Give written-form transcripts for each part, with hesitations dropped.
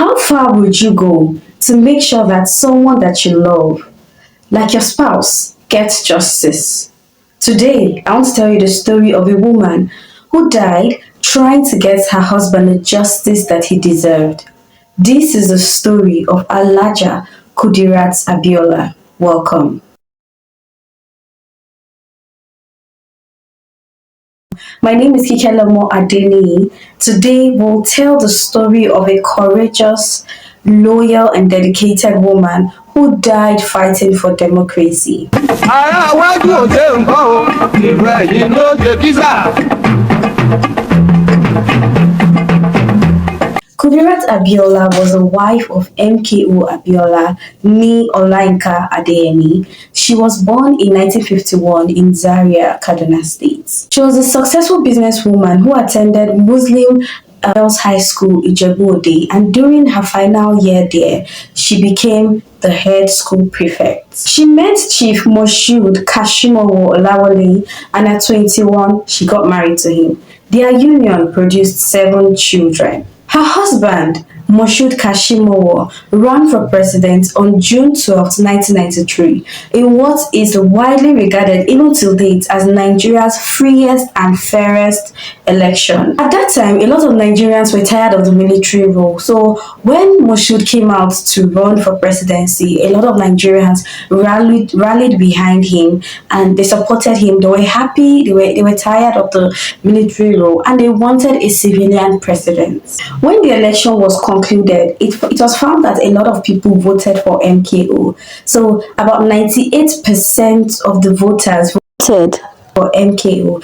How far would you go to make sure that someone that you love, like your spouse, gets justice? Today, I want to tell you the story of a woman who died trying to get her husband the justice that he deserved. This is the story of Alaja Kudirat Abiola. Welcome. My name is Kikelemo Adeni. Today, we'll tell the story of a courageous, loyal, and dedicated woman who died fighting for democracy. Kudirat Abiola was the wife of MKO Abiola, nee Olainka Adeyemi. She was born in 1951 in Zaria, Kaduna State. She was a successful businesswoman who attended Muslim Girls High School Ijebu-Ode, and during her final year there, she became the head school prefect. She met Chief Moshood Kashimowo Olawale, and at 21, she got married to him. Their union produced 7 children. Her husband, Moshood Kashimowo, ran for president on June 12, 1993, in what is widely regarded even till date as Nigeria's freest and fairest election. At that time, a lot of Nigerians were tired of the military rule, so when Moshood came out to run for presidency, a lot of Nigerians rallied behind him and they supported him. They were happy, they were tired of the military rule, and they wanted a civilian president. When the election was concluded, it was found that a lot of people voted for MKO. So about 98% of the voters voted for MKO.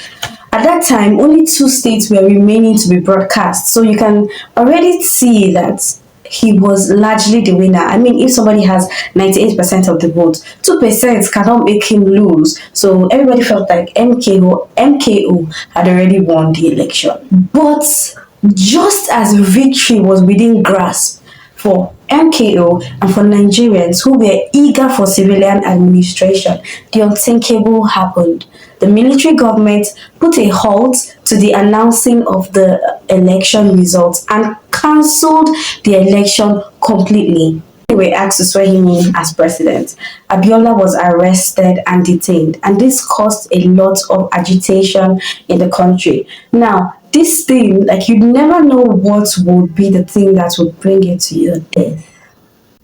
At that time, only 2 states were remaining to be broadcast. So you can already see that he was largely the winner. I mean, if somebody has 98% of the vote, 2% cannot make him lose. So everybody felt like MKO had already won the election. But just as victory was within grasp for MKO and for Nigerians who were eager for civilian administration, the unthinkable happened. The military government put a halt to the announcing of the election results and cancelled the election completely. They were asked to swear him in as president. Abiola was arrested and detained, and this caused a lot of agitation in the country. Now, this thing, like, you'd never know what would be the thing that would bring you to your death.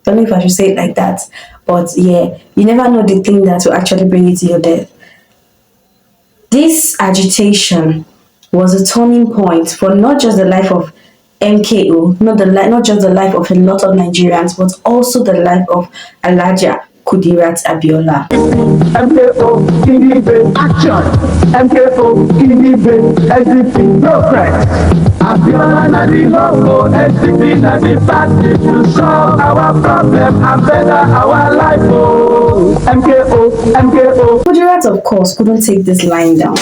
Don't know if I should say it like that, but yeah, you never know the thing that will actually bring you to your death. This agitation was a turning point for not just the life of MKO, not just the life of a lot of Nigerians, but also the life of Alaja Kudirat Abiola. MKO, Kinibe, action! MKO, Kinibe, everything, progress! Abiola na the logo, SCP na the party to solve our problem and better our life. MKO. Kudirat, of course, couldn't take this line down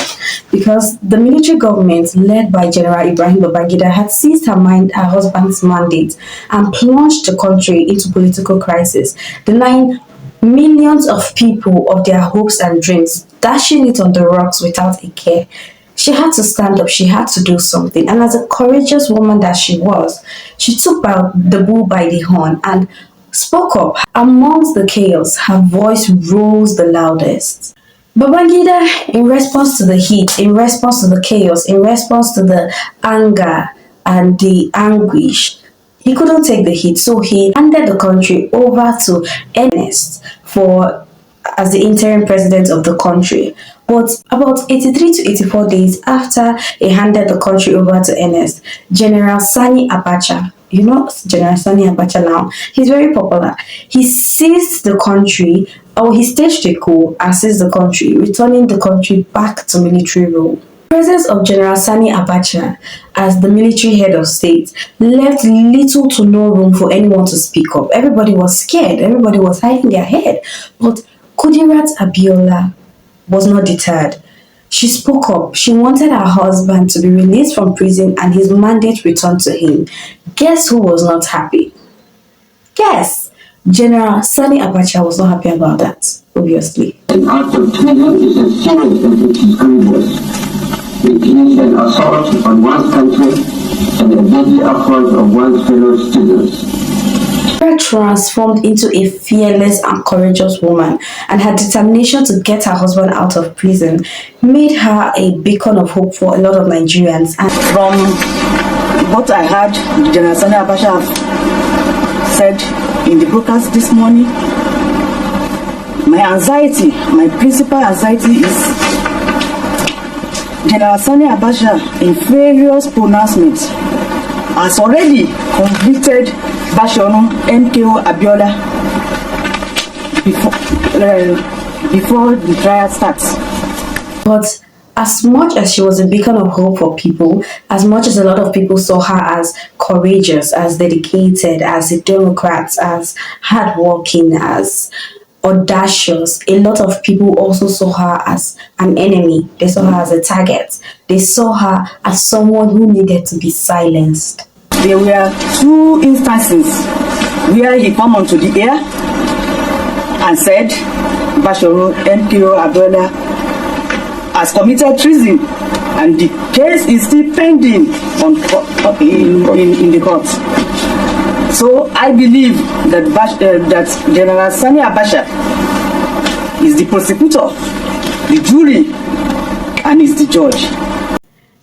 because the military government, led by General Ibrahim Babangida, had seized her husband's mandate and plunged the country into political crisis, denying millions of people of their hopes and dreams, dashing it on the rocks without a care. She had to stand up, she had to do something, and as a courageous woman that she was, she took the bull by the horn and spoke up. Amongst the chaos, her voice rose the loudest. Babangida, in response to the heat, in response to the chaos, in response to the anger and the anguish, he couldn't take the heat, so he handed the country over to Ernest as the interim president of the country. But about 83 to 84 days after he handed the country over to Ernest, General Sani Abacha, you know General Sani Abacha now, he's very popular. He seized the country, or he staged a coup and seized the country, returning the country back to military rule. The presence of General Sani Abacha as the military head of state left little to no room for anyone to speak up. Everybody was scared. Everybody was hiding their head. But Kudirat Abiola was not deterred. She spoke up. She wanted her husband to be released from prison and his mandate returned to him. Guess who was not happy? Guess. General Sani Abacha was not happy about that, obviously. The Canadian assault on one country and the deadly efforts of one's fellow citizens. Kudirat transformed into a fearless and courageous woman, and her determination to get her husband out of prison made her a beacon of hope for a lot of Nigerians. And from what I heard General Sani Abacha have said in the broadcast this morning, my principal anxiety is General Sani Abacha in various pronouncements has already convicted Bashono MKO Abiola before the trial starts. But as much as she was a beacon of hope for people, as much as a lot of people saw her as courageous, as dedicated, as a Democrat, as hardworking, as audacious, a lot of people also saw her as an enemy. They saw her as a target. They saw her as someone who needed to be silenced. There were two instances where he came onto the air and said Bashono MKO Abiola has committed treason, and the case is still pending in the court. So I believe that General Sani Abacha is the prosecutor, the jury, and is the judge.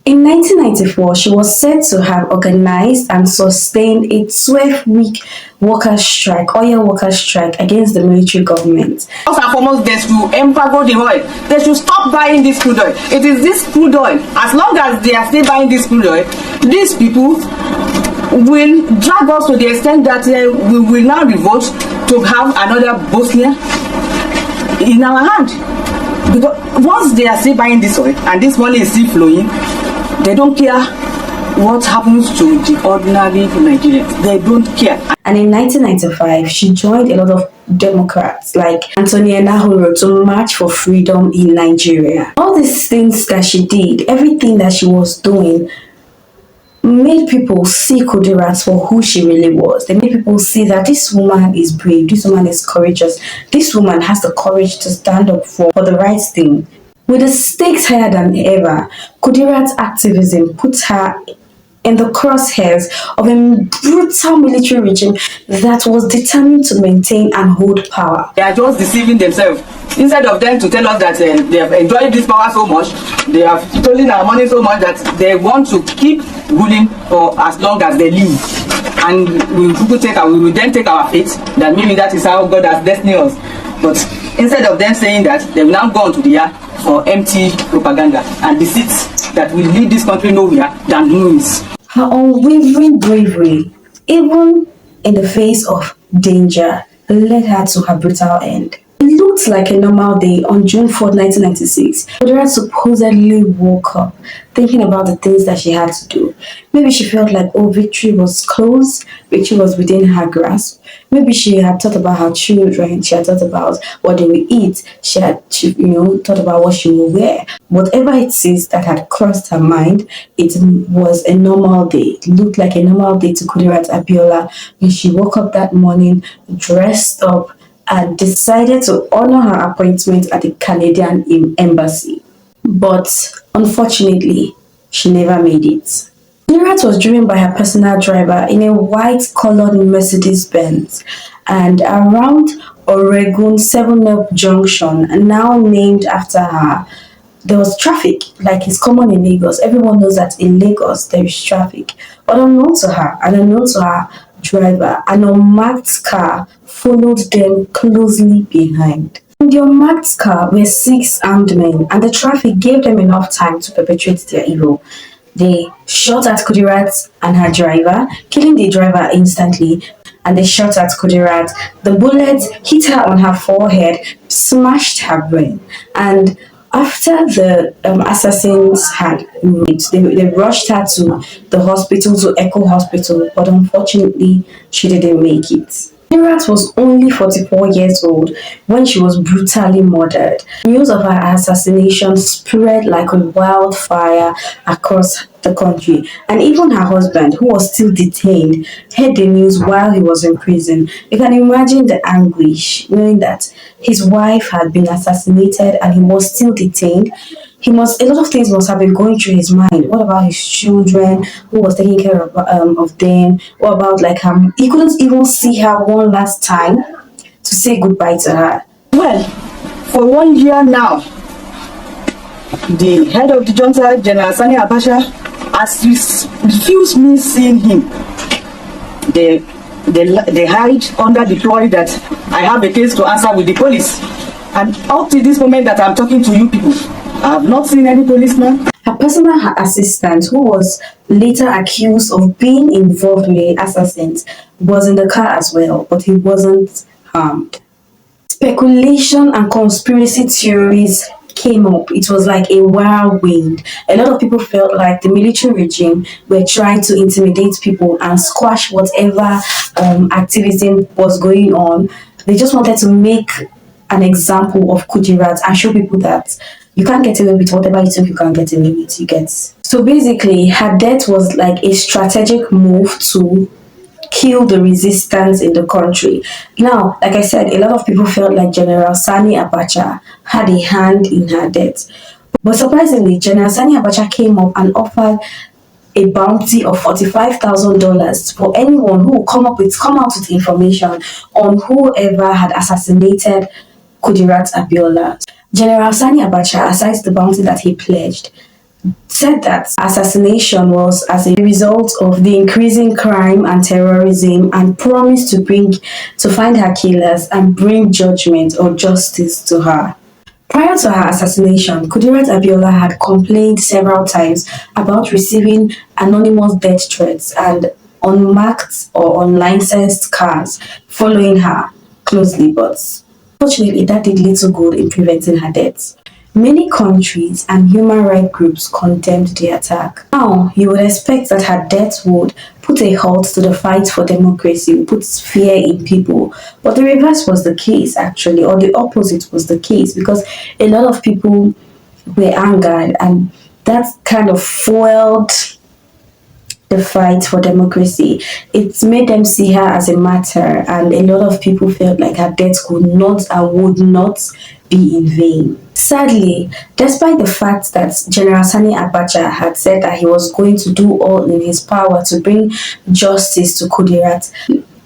In 1994, she was said to have organized and sustained a 12-week workers' strike, oil workers' strike against the military government. First and foremost, they should embargo the oil. They should stop buying this crude oil. It is this crude oil. As long as they are still buying this crude oil, these people will drag us to the extent that we will now revolt to have another Bosnia in our hand. Because once they are still buying this oil and this money is still flowing, they don't care what happens to the ordinary Nigerians. They don't care. And in 1995, she joined a lot of Democrats like Antonia Nahoro to march for freedom in Nigeria. All these things that she did, everything that she was doing, made people see Kudirat for who she really was. They made people see that this woman is brave, this woman is courageous, this woman has the courage to stand up for the right thing. With the stakes higher than ever, Kudirat's activism puts her in the crosshairs of a brutal military regime that was determined to maintain and hold power. They are just deceiving themselves. Instead of them to tell us that they have enjoyed this power so much, they have stolen our money so much that they want to keep ruling for as long as they live. And we will then take our fate, that maybe that is how God has destined us. But instead of them saying that, they will now go on to the air for empty propaganda and deceit that will lead this country nowhere than ruins. Her unwavering bravery, even in the face of danger, led her to her brutal end. It looked like a normal day on June 4, 1996. Kudirat supposedly woke up thinking about the things that she had to do. Maybe she felt like, oh, victory was close, victory was within her grasp. Maybe she had thought about her children, she had thought about what they will eat, she thought about what she will wear. Whatever it is that had crossed her mind, it was a normal day. It looked like a normal day to Kudirat Abiola when she woke up that morning, dressed up, and decided to honor her appointment at the Canadian embassy. But unfortunately, she never made it. Kudirat was driven by her personal driver in a white-colored Mercedes-Benz, and around Oregon 7-Up Junction, now named after her, there was traffic, like it's common in Lagos. Everyone knows that in Lagos there is traffic. But unknown to her driver, an unmarked car followed them closely behind. In the unmarked car were 6 armed men, and the traffic gave them enough time to perpetrate their evil. They shot at Kudirat and her driver, killing the driver instantly, and they shot at Kudirat. The bullet hit her on her forehead, smashed her brain, and after the assassins had raped, they rushed her to the hospital, to Echo Hospital, but unfortunately, she didn't make it. Kudirat was only 44 years old when she was brutally murdered. News of her assassination spread like a wildfire across the country, and even her husband, who was still detained, heard the news while he was in prison. You can imagine the anguish, knowing that his wife had been assassinated and he was still detained. A lot of things must have been going through his mind. What about his children? Who was taking care of them? What about like he couldn't even see her one last time to say goodbye to her. Well, for 1 year now, the head of the junta, General Sani Abacha, has refused me seeing him. They hide under the ploy that I have a case to answer with the police. And up to this moment that I'm talking to you people, I have not seen any policeman. Her personal assistant, who was later accused of being involved with the assassins, was in the car as well, but he wasn't harmed. Speculation and conspiracy theories came up. It was like a whirlwind. A lot of people felt like the military regime were trying to intimidate people and squash whatever activism was going on. They just wanted to make an example of Kudirat and show people that you can't get away with whatever you think you can get away with, you get. So basically, her death was like a strategic move to kill the resistance in the country. Now, like I said, a lot of people felt like General Sani Abacha had a hand in her death. But surprisingly, General Sani Abacha came up and offered a bounty of $45,000 for anyone who would come out with information on whoever had assassinated Kudirat Abiola. General Sani Abacha, aside the bounty that he pledged, said that assassination was as a result of the increasing crime and terrorism and promised to find her killers and bring judgment or justice to her. Prior to her assassination, Kudirat Abiola had complained several times about receiving anonymous death threats and unmarked or unlicensed cars following her closely, but fortunately that did little good in preventing her death. Many countries and human rights groups condemned the attack. Now, you would expect that her death would put a halt to the fight for democracy, put fear in people. But the reverse was the case, actually, or the opposite was the case, because a lot of people were angered, and that kind of fueled the fight for democracy. It made them see her as a martyr, and a lot of people felt like her death could not and would not be in vain. Sadly, despite the fact that General Sani Abacha had said that he was going to do all in his power to bring justice to Kudirat,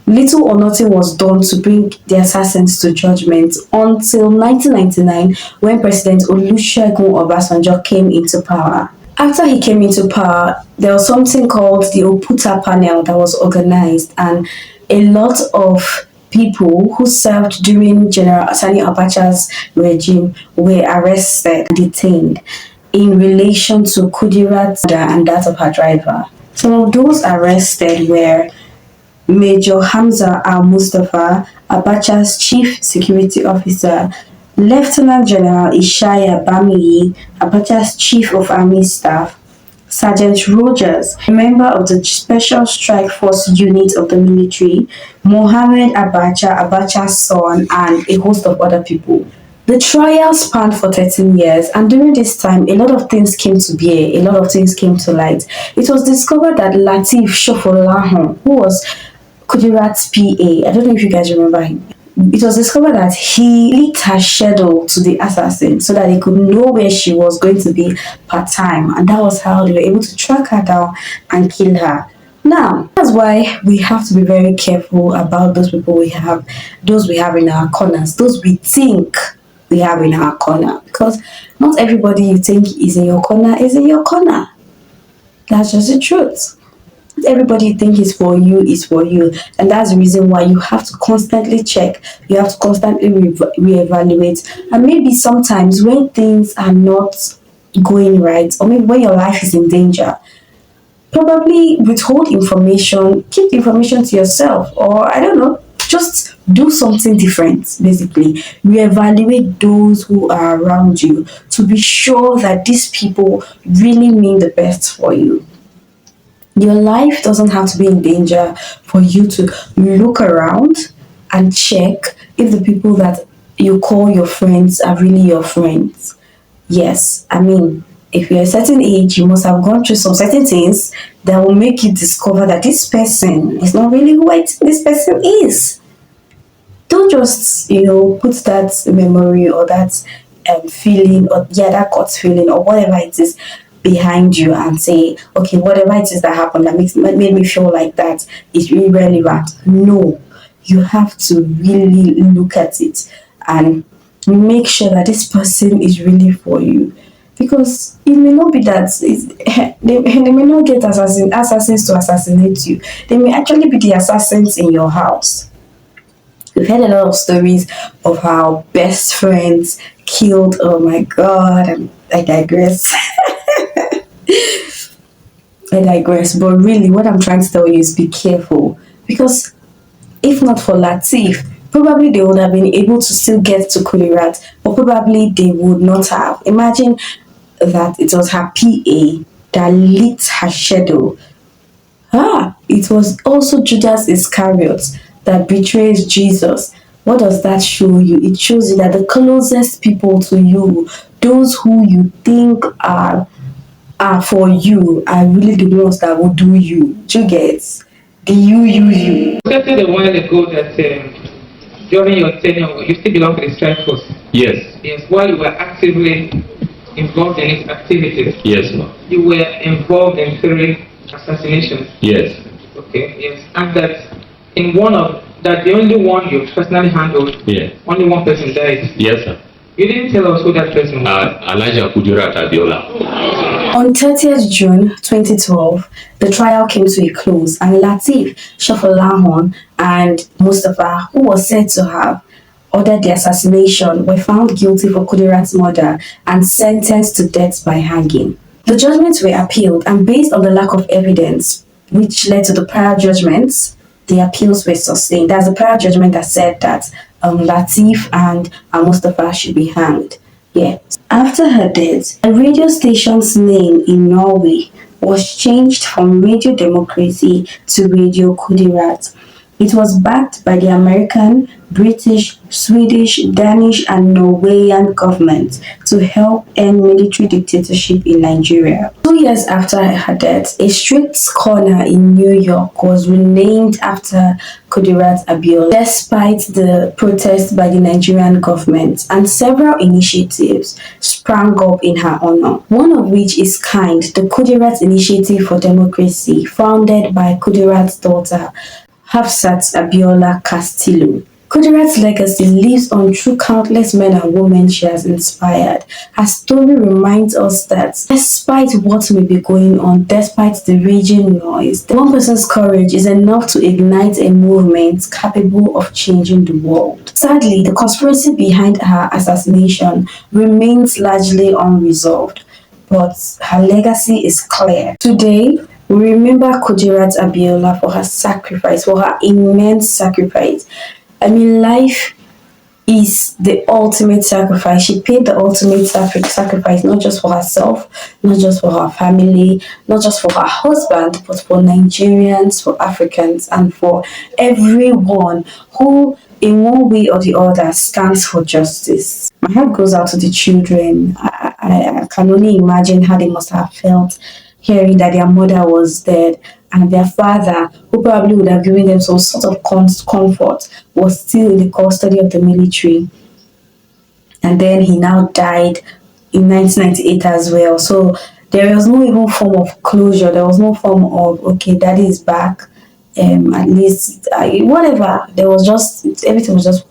little or nothing was done to bring the assassins to judgment until 1999, when President Olusegun Obasanjo came into power. After he came into power, there was something called the Oputa panel that was organized, and a lot of people who served during General Sani Abacha's regime were arrested and detained in relation to Kudirat and that of her driver. Some of those arrested were Major Hamza Al-Mustafa, Abacha's chief security officer, Lieutenant General Ishaya Bamiyi, Abacha's chief of army staff, Sergeant Rogers, a member of the Special Strike Force unit of the military, Mohammed Abacha, Abacha's son, and a host of other people. The trial spanned for 13 years, and during this time, a lot of things came to bear, a lot of things came to light. It was discovered that Lateef Shofolahun, who was Kudirat's PA, I don't know if you guys remember him, it was discovered that he leaked her schedule to the assassin so that they could know where she was going to be part-time, and that was how they were able to track her down and kill her. Now, that's why we have to be very careful about those people we have in our corners, those we think we have in our corner, because not everybody you think is in your corner is in your corner. That's just the truth. Everybody you think is for you is for you, and that's the reason why you have to constantly check, you have to constantly reevaluate, and maybe sometimes when things are not going right, or maybe when your life is in danger, probably withhold information, keep the information to yourself, or I don't know, just do something different. Basically, reevaluate those who are around you to be sure that these people really mean the best for you. Your life doesn't have to be in danger for you to look around and check if the people that you call your friends are really your friends. Yes, I mean, if you're a certain age, you must have gone through some certain things that will make you discover that this person is not really who I think this person is. Don't just, put that memory or that feeling, or that gut feeling, or whatever it is behind you, and say, okay, whatever it is that happened that made me feel like that is irrelevant. No, you have to really look at it and make sure that this person is really for you, because it may not be that they may not get assassins to assassinate you. They may actually be the assassins in your house. We've heard a lot of stories of how best friends killed. Oh my god, I digress. I digress. But really, what I'm trying to tell you is be careful, because if not for Latif, probably they would have been able to still get to Kudirat, but probably they would not have. Imagine that it was her PA that lit her shadow. It was also Judas Iscariot that betrays Jesus. What does that show you? It shows you that the closest people to you, those who you think are for you, are really the ones that will do you. Do you get? The you. You said a while ago that during your tenure, you still belong to the strike force. Yes. Yes. While you were actively involved in its activities. Yes, ma'am. You were involved in 3 assassinations. Yes. Okay. Yes. And that in one of that, the only one you personally handled. Yeah. Only one person died. Yes, sir. You didn't tell us who that person was. Kudirat Abiola. On 30th June 2012, the trial came to a close, and Latif, Shafalahon, and Mustafa, who was said to have ordered the assassination, were found guilty for Kudirat's murder and sentenced to death by hanging. The judgments were appealed, and based on the lack of evidence, which led to the prior judgments, the appeals were sustained. That's the prior judgment that said that Latif and Mustafa should be hanged. Yeah. After her death, a radio station's name in Norway was changed from Radio Democracy to Radio Kudirat. It was backed by the American, British, Swedish, Danish, and Norwegian governments to help end military dictatorship in Nigeria. 2 years after her death, a street corner in New York was renamed after Kudirat Abiola, despite the protests by the Nigerian government, and several initiatives sprang up in her honor. One of which is KIND, the Kudirat Initiative for Democracy, founded by Kudirat's daughter, Hafsat Abiola Castillo. Kudirat's legacy lives on through countless men and women she has inspired. Her story reminds us that despite what may be going on, despite the raging noise, one person's courage is enough to ignite a movement capable of changing the world. Sadly, the conspiracy behind her assassination remains largely unresolved, but her legacy is clear. Today, we remember Kudirat Abiola for her sacrifice, for her immense sacrifice. I mean, life is the ultimate sacrifice. She paid the ultimate sacrifice, not just for herself, not just for her family, not just for her husband, but for Nigerians, for Africans, and for everyone who, in one way or the other, stands for justice. My heart goes out to the children. I can only imagine how they must have felt hearing that their mother was dead, and their father, who probably would have given them some sort of comfort, was still in the custody of the military. And then he now died in 1998 as well. So there was no even form of closure. There was no form of, okay, daddy is back. At least, whatever. There was just, everything was just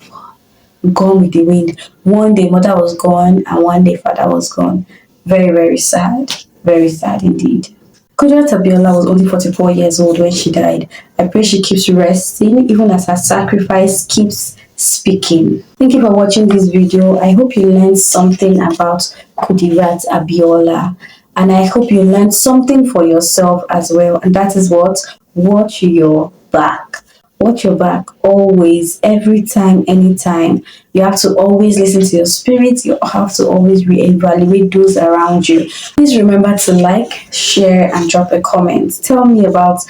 gone with the wind. One day mother was gone, and one day father was gone. Very, very sad. Very sad indeed. Kudirat Abiola was only 44 years old when she died. I pray she keeps resting even as her sacrifice keeps speaking. Thank you for watching this video. I hope you learned something about Kudirat Abiola, and I hope you learned something for yourself as well. And that is what? Watch your back. Watch your back always, every time, anytime. You have to always listen to your spirit. You have to always reevaluate those around you. Please remember to like, share, and drop a comment. Tell me about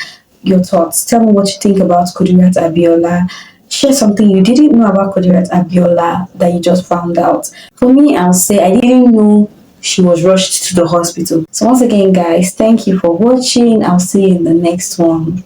your thoughts. Tell me what you think about Kudirat Abiola. Share something you didn't know about Kudirat Abiola that you just found out. For me, I'll say I didn't know she was rushed to the hospital. So once again, guys, thank you for watching. I'll see you in the next one.